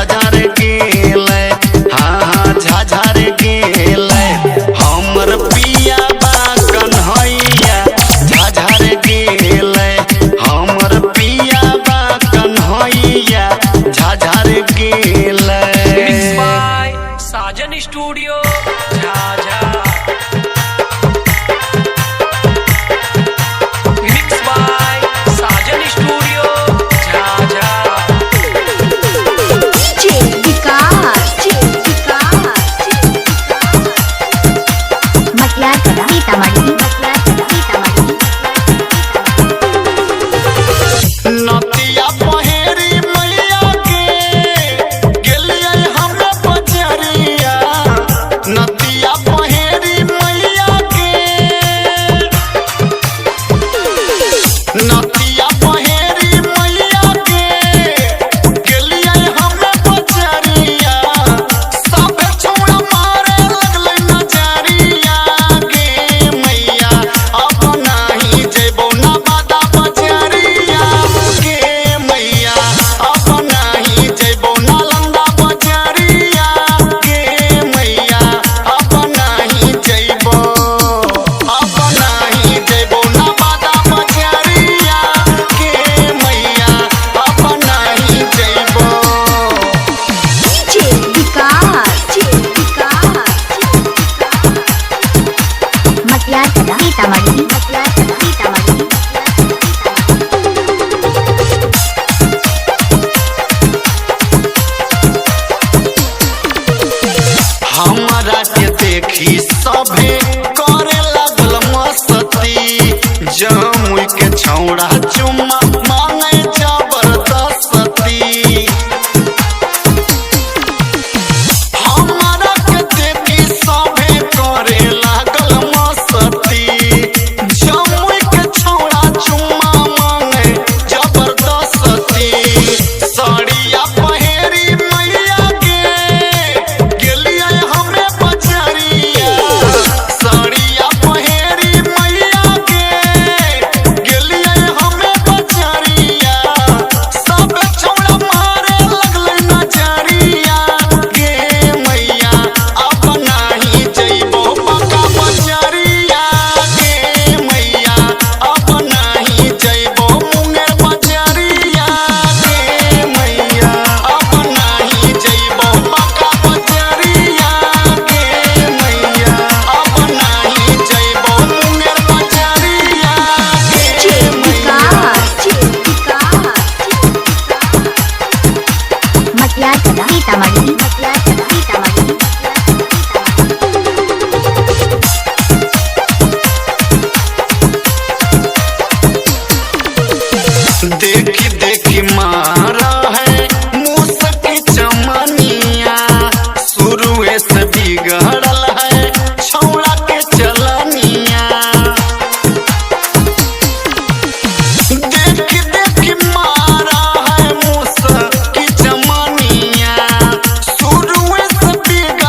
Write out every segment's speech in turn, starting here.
झाझर गेले, हाँ हाँ झाझर गेले। हमर पिया बा कन्हैया झाझर गेले, हमर पिया बा कन्हैया झाझर गेले। Mix by Sajan studio Jhajha. नतिया पहेरी मैया के गेलियै हमरा बजरिया, नतिया पहेरी मैया के, नतिया पहेरी मैया के गेलियै हमरा बजरिया। सब छोड़ा मारे लगलै नजरिया गे मैया, अब नाही जेबो ना बादा बजरिया गे मैया, अब नाही जेबो ना लंदा बजरिया गे मैया, अब नाही जेबो, अब नाही जेबो ना बादा बजरिया गे मैया, अब नाही जेबो। हमरा के देखी सभे करे लागल मस्ती, जमुई के छौड़ा चुम्मा मांगे जबरदस्ती। हमरा के देखी सभे करे लागल मस्ती, जमुई के छौड़ा चुम्मा मांगे जबरदस्ती। साड़िया पहेरी मैया के गेलियै हमे बजरिया, साड़िया पहेरी मैया के गेलियै हमे बजरिया। सब छौड़ा मारे लगलै नजरिया गे मैया, अब नाही जइबो पक्का बजरिया गे मैया, अब नाही जइबो मुंगेर बजरिया गे मैया, अब नाही जइबो पक्का बजरिया गे मैया, अब नाही जइबो मुंगेर बजरिया गे मैया। देखी देखी मारा है मुसकी चमनिया, शुरुए से बिगड़ल है छौड़ा के चलनिया। देखी देखी मारा है मुसकी चमनिया, शुरुए से बिगड़ल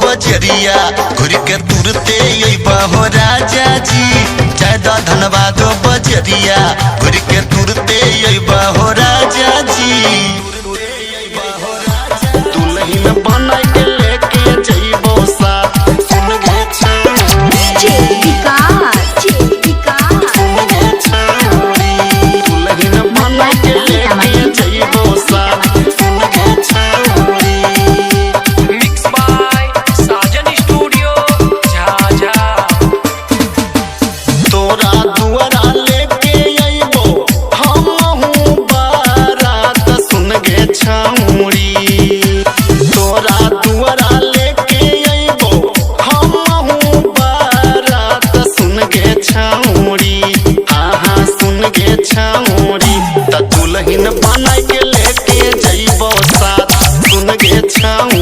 बजरिया घुर के तुरते अइबा हो राजा जी। ज्यादा धनबाद बजरिया घुर के तुरते अइबा हो राजा जी। दुल्हन बना के लेके जइबो साथ सुन गे छौरी। दुल्हन बना के लेके जइबो साथ सुन गे छौरी। Mix by Sajan studio Jhajha. तोरा दुआरा लेके अइबो हमहू बारात सुन गे छौरी। तोरा दुआरा लेके अइबो हमहू बारात सुन गे छौरी। हाँ सुन गे छौरी। त दुल्हन बना के लेके जइबो साथ सुन गे छौरी।